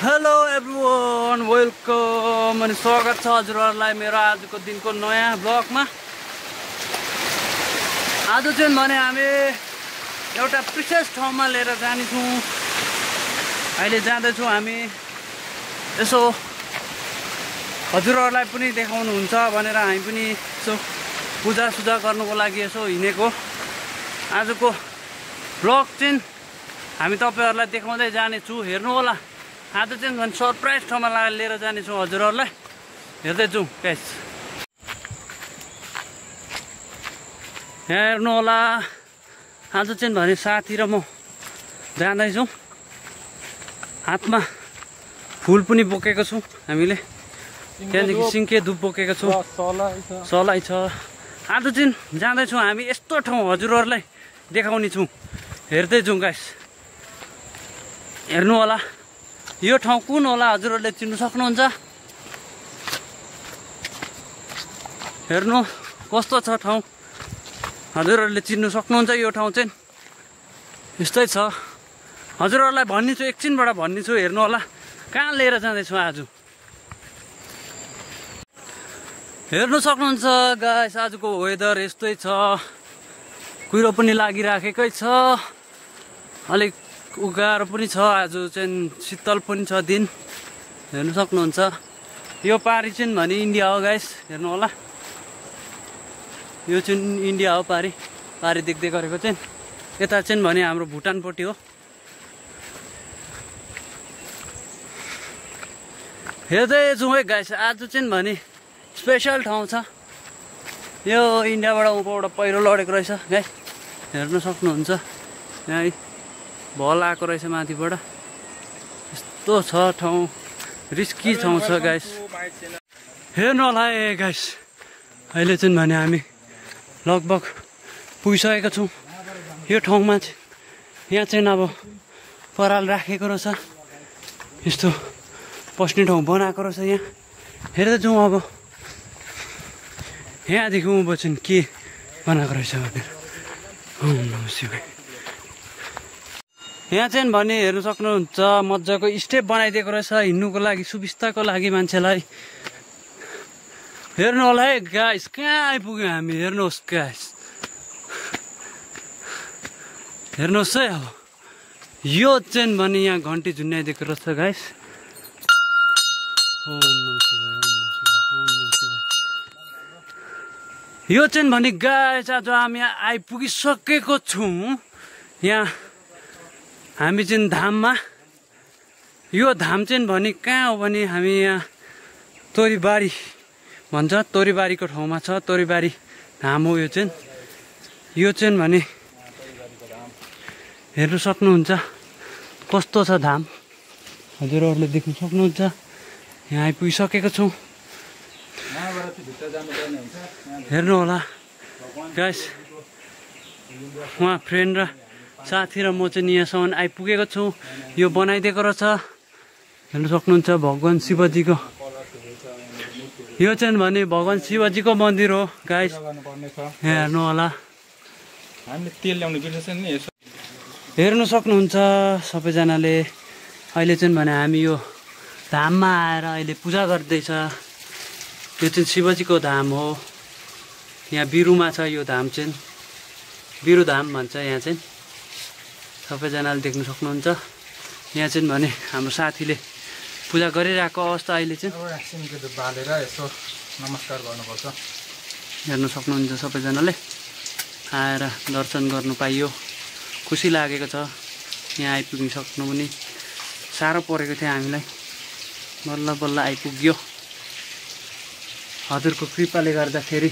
Hello everyone welcome अनि स्वागत छ हजुरहरूलाई मेरो आजको दिनको नयाँ ब्लगमा। आज चाहिँ भने हामी एउटा विशेष ठाउँमा लिएर जानेछौँ। अहिले जाँदैछौँ हामी, यसो हजुरहरूलाई पनि देखाउनुहुन्छ भनेर हामी पनि यसो पूजासुजा गर्नुको लागि यसो हिँडेको। आजको ब्लग चाहिँ हामी तपाईँहरूलाई देखाउँदै जानेछु, हेर्नु होला। आज चाहिँ झन् सरप्राइज ठाउँमा लिएर जानेछौँ हजुरहरूलाई, हेर्दै जाउँ गाइस। यहाँ हेर्नु होला, आज चाहिँ भने साथी र म जाँदैछौँ। हातमा फुल पनि बोकेको छौँ हामीले, त्यहाँदेखि सिङ्के धुप बोकेको छौँ, सलाई छ। आज चाहिँ जाँदैछौँ हामी यस्तो ठाउँ हजुरहरूलाई देखाउने छौँ, हेर्दै जाउँ गाइस। हेर्नु होला यो ठाउँ कुन होला, हजुरहरूले चिन्नु सक्नुहुन्छ। हेर्नु कस्तो छ ठाउँ, हजुरहरूले चिन्नु सक्नुहुन्छ। यो ठाउँ चाहिँ यस्तै छ, हजुरहरूलाई भन्नेछु, एकछिनबाट भन्नेछु। हेर्नु होला कहाँ लिएर जाँदैछु आज, हेर्नु सक्नुहुन्छ गाइस। आजको वेदर यस्तै छ, कुहिरो पनि लागिराखेकै छ, अलिक उगाएर पनि छ। आज चाहिँ शीतल पनि छ दिन, हेर्नु सक्नुहुन्छ। यो पारी चाहिँ भने इन्डिया हो गाइस, हेर्नु होला। यो चाहिँ इन्डिया हो, पारी देख्दै गरेको चाहिँ। यता चाहिँ भने हाम्रो भुटानपट्टि हो। हेर्दै जाउँ है गाइस। आज चाहिँ भने स्पेसल ठाउँ छ यो, इन्डियाबाट उँभोबाट पहिरो लडेको रहेछ गाइस, हेर्नु सक्नुहुन्छ। यहाँ भल आएको रहेछ माथिबाट, यस्तो छ ठाउँ, रिस्की ठाउँ छ गाइस। हेर्नु होला ए गाइस, अहिले चाहिँ भने हामी लगभग पुगिसकेका छौँ यो ठाउँमा चाहिँ। यहाँ चाहिँ अब पराल राखेको रहेछ, यस्तो पस्ने ठाउँ बनाएको रहेछ यहाँ। हेर्दै जाउँ अब यहाँदेखि उँभो चाहिँ के बनाएको रहेछ भनेर। यहाँ चाहिँ भने हेर्नु सक्नुहुन्छ, मजाको स्टेप बनाइदिएको रहेछ हिँड्नुको लागि, सुविस्ताको लागि मान्छेलाई। हेर्नु होला है गाइस, कहाँ आइपुग्यौँ हामी। हेर्नुहोस् गाइस, हेर्नुहोस् है। अब यो चाहिँ भने यहाँ घन्टी झुन्याइदिएको रहेछ गाइस। ओम नमः शिवाय, ओम नमः शिवाय, ओम नमः शिवाय। यो चाहिँ भने गाइस आज हामी यहाँ आइपुगिसकेको छौँ। यहाँ हामी चाहिँ धाममा, यो धाम चाहिँ भने कहाँ हो भने हामी यहाँ तोरीबारी भन्छ, तोरीबारीको ठाउँमा छ। तोरीबारी धाम हो यो चाहिँ। यो चाहिँ भने हेर्नु सक्नुहुन्छ कस्तो छ धाम, हजुरहरूले देख्नु सक्नुहुन्छ। यहाँ आइपुगिसकेको छौँ, हेर्नु होला गाइस। उहाँ फ्रेन्ड र साथी र म चाहिँ यहाँसम्म आइपुगेको छौँ। यो बनाइदिएको रहेछ, हेर्नु सक्नुहुन्छ। भगवान् शिवजीको, यो चाहिँ भने भगवान् शिवजीको मन्दिर हो गाइस, हेर्नु होला। हेर्नु सक्नुहुन्छ सबैजनाले। अहिले चाहिँ भने हामी यो धाममा आएर अहिले पूजा गर्दैछ। यो चाहिँ शिवजीको धाम हो, यहाँ बिरुमा छ यो धाम चाहिँ, बिरु धाम भन्छ यहाँ चाहिँ। सबैजनाले देख्नु सक्नुहुन्छ। यहाँ चाहिँ भने हाम्रो साथीले पूजा गरिरहेको अवस्था अहिले चाहिँ। बालेर यसो नमस्कार गर्नुपर्छ, हेर्नु सक्नुहुन्छ। सबैजनाले आएर दर्शन गर्नु पाइयो, खुसी लागेको छ। यहाँ आइपुगिसक्नु पनि साह्रो परेको थियो हामीलाई, बल्ल बल्ल आइपुग्यो हजुरको कृपाले गर्दाखेरि।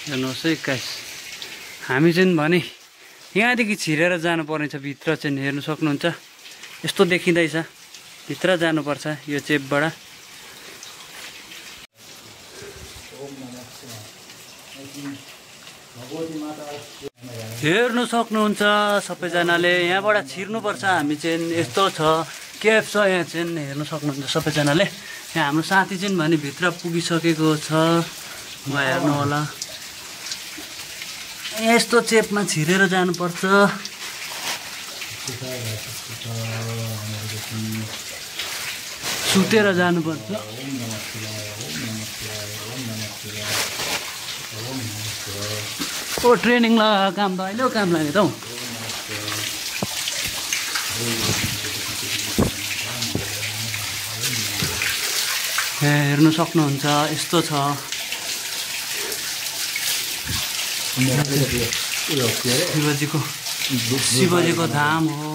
हेर्नुहोस् है गाइस, हामी चाहिँ भने यहाँदेखि छिरेर जानुपर्ने छ भित्र चाहिँ, हेर्नु सक्नुहुन्छ। यस्तो देखिँदैछ, भित्र जानुपर्छ यो चेपबाट। हेर्नु सक्नुहुन्छ सबैजनाले, यहाँबाट छिर्नुपर्छ हामी चाहिँ। यस्तो छ, केफ छ यहाँ चाहिँ, हेर्नु सक्नुहुन्छ सबैजनाले। यहाँ हाम्रो साथी चाहिँ भने भित्र पुगिसकेको छ, हेर्नु होला। यस्तो चेपमा छिरेर जानुपर्छ। सुतेर जानुपर्छ। ओ ट्रेनिङ लगाएको काम त अहिले काम लाग्यो त हौ। हेर्नु सक्नुहुन्छ यस्तो छ। शिवजीको धाम हो।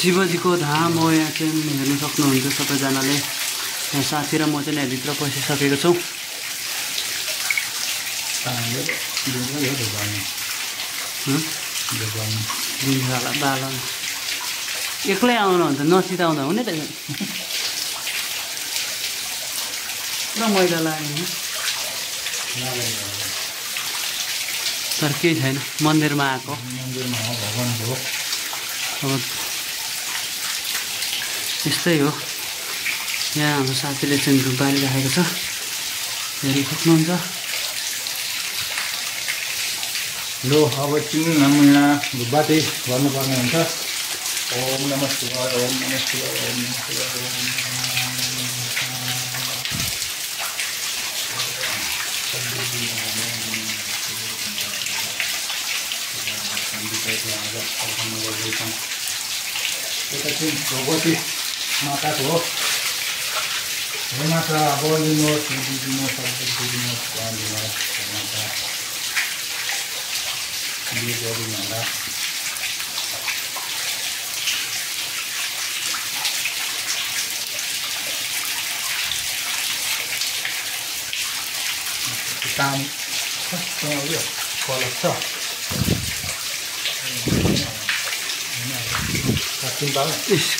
शिवजीको धाम हो यहाँ चाहिँ हेर्नु सक्नुहुन्छ सबैजनाले। यहाँ साथी र म चाहिँ यहाँभित्र पसिसकेको छौँ। बालन एक्लै आउनुहुन्छ नचिताउँदा हुने त पुरा मैला लाग्यो तर केही छैन। मन्दिरमा आएको अब यस्तै हो। यहाँ हाम्रो साथीले चाहिँ धुप बालिराखेको छ हेरि सक्नुहुन्छ। ल अब चिन्नु न यहाँ धुपबाती गर्नुपर्ने हुन्छ। ओम नमः शिवाय ओम नमः शिवाय ओम नमः शिवाय यता चाहिँ भगवती माताको हो। हे माता बोलिदिनुहोस् दिनुहोस् दिनुहोस् काम कस्तो उयो कलर छ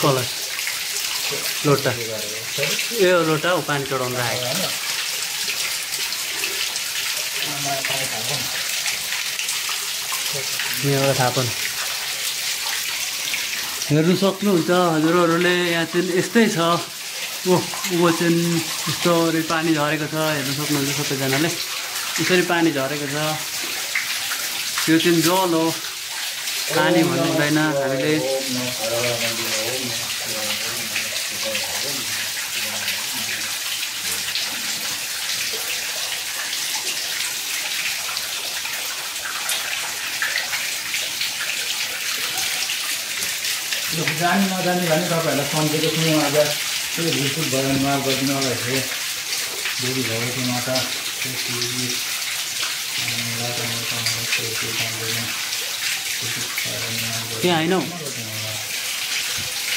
कलर लोटा यो लोटा हो पानी चढाउनु राखेको। यहाँबाट थाहा पनि हेर्नु सक्नुहुन्छ हजुरहरूले। यहाँ चाहिँ यस्तै छ। ऊ चाहिँ यस्तो पानी झरेको छ हेर्नु सक्नुहुन्छ सबैजनाले। यसरी पानी झरेको छ। यो चाहिँ जल हो पानी भन्नु हुँदैन हामीले। जाने नजाने भने तपाईँहरूलाई सम्झेको छु। आज त्यो भिडसुट भयो भने माफ गरिदिनु होला। हे देवी भगवती माता त्यहाँ होइन हौ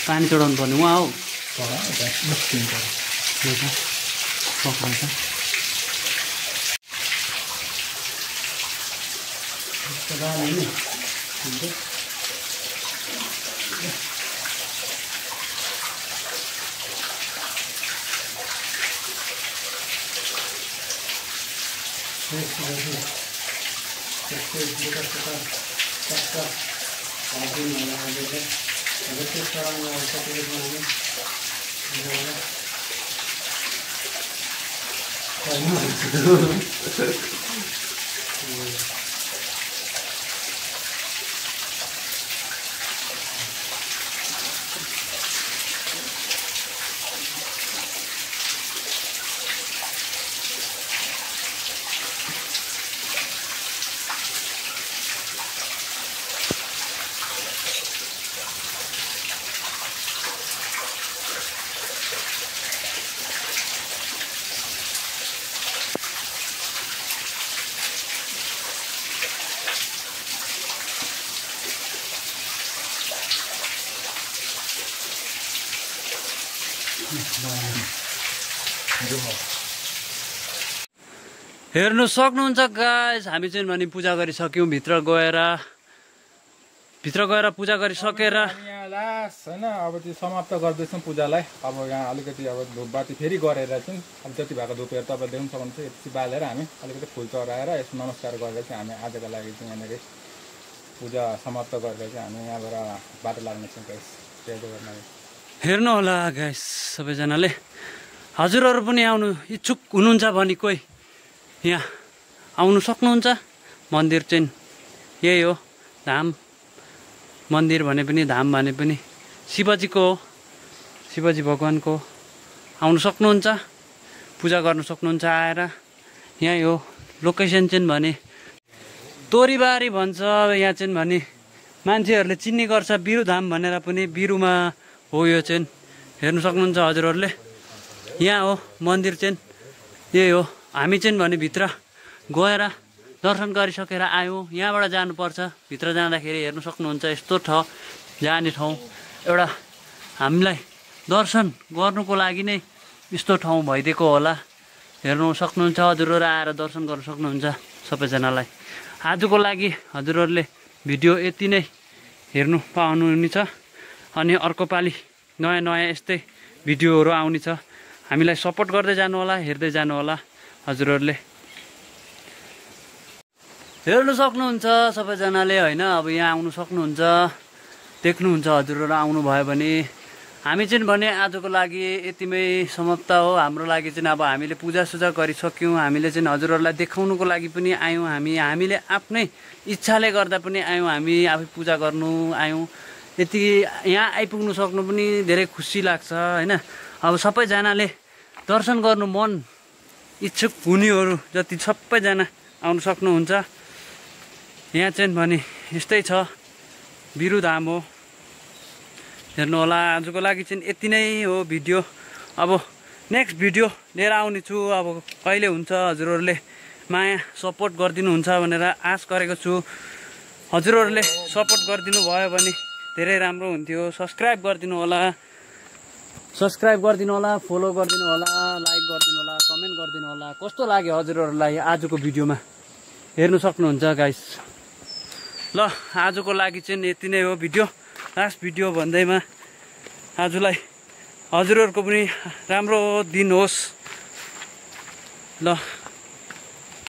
पानी चढाउनु पर्ने उहाँ हौ हेर्नु सक्नुहुन्छ गाइस। हामी चाहिँ भने पूजा गरिसक्यौँ। भित्र गएर पूजा गरिसकेर यहाँ लास्ट होइन अब त्यो समाप्त गर्दैछौँ पूजालाई। अब यहाँ अलिकति अब धुपबाती फेरि गरेर चाहिँ अब जति भएको धुपहरू तपाईँ देख्नु सक्नुहुन्छ। यति बालेर हामी अलिकति फुल चढाएर यसो नमस्कार गरेर चाहिँ हामी आजको लागि चाहिँ यहाँनिर पूजा समाप्त गरेर चाहिँ हामी यहाँबाट बाटो लाग्नेछौँ गाइस। हेर्नु होला गाइस सबैजनाले। हजुरहरू पनि आउनु इच्छुक हुनुहुन्छ भने कोही यहाँ आउनु सक्नुहुन्छ। मन्दिर चाहिँ यही हो धाम मन्दिर भने पनि धाम भने पनि शिवजीको हो, शिवजी भगवानको। आउनु सक्नुहुन्छ, पूजा गर्नु सक्नुहुन्छ आएर। यहीँ हो लोकेसन चाहिँ भने तोरीबारी भन्छ यहाँ चाहिँ भने मान्छेहरूले चिन्ने गर्छ बिरुधाम भनेर पनि। बिरुमा हो यो चाहिँ, हेर्नु सक्नुहुन्छ हजुरहरूले। यहाँ हो मन्दिर चाहिँ, यही हो। हामी चाहिँ भने भित्र गएर दर्शन गरिसकेर आयौँ। यहाँबाट जानुपर्छ, भित्र जाँदाखेरि हेर्नु सक्नुहुन्छ यस्तो जाने ठाउँ एउटा हामीलाई दर्शन गर्नुको लागि नै यस्तो ठाउँ भइदिएको होला। हेर्नु सक्नुहुन्छ हजुरहरू, आएर दर्शन गर्न सक्नुहुन्छ सबैजनालाई। आजको लागि हजुरहरूले भिडियो यति नै हेर्नु पाउनुहुनेछ। अनि अर्को पालि नयाँ नयाँ यस्तै भिडियोहरू आउने छ। हामीलाई सपोर्ट गर्दै जानु होला, हेर्दै जानु होला हजुरहरूले। हेर्नु सक्नुहुन्छ सबैजनाले होइन। अब यहाँ आउनु सक्नुहुन्छ, देख्नुहुन्छ हजुरहरू आउनुभयो भने। हामी चाहिँ भने आजको लागि यतिमै समाप्त हो। हाम्रो लागि चाहिँ अब हामीले पूजासुजा गरिसक्यौँ। हामीले चाहिँ हजुरहरूलाई देखाउनुको लागि पनि आयौँ। हामीले आफ्नै इच्छाले गर्दा पनि आयौँ। हामी आफै पूजा गर्नु आयौँ। यति यहाँ आइपुग्नु सक्नु पनि धेरै खुसी लाग्छ होइन। अब सबैजनाले दर्शन गर्नु मन इच्छुक हुनेहरू जति सबैजना आउनु सक्नुहुन्छ। यहाँ चाहिँ भने यस्तै छ, बिरुधाम हो। हेर्नु होला। आजको लागि चाहिँ यति नै हो भिडियो। अब नेक्स्ट भिडियो लिएर आउने छु। अब कहिले हुन्छ हजुरहरूले माया सपोर्ट गरिदिनुहुन्छ भनेर आश गरेको छु। हजुरहरूले सपोर्ट गरिदिनु भयो भने धेरै राम्रो हुन्थ्यो। सब्सक्राइब गरिदिनु होला, फलो गरिदिनु होला, लाइक गरिदिनु होला, कमेन्ट गरिदिनु होला। कस्तो लाग्यो हजुरहरूलाई आजको भिडियोमा हेर्नु सक्नुहुन्छ गाइस। ल आजको लागि चाहिँ यति नै हो भिडियो। लास्ट भिडियो भन्दैमा आजलाई हजुरहरूको पनि राम्रो दिन होस्। ल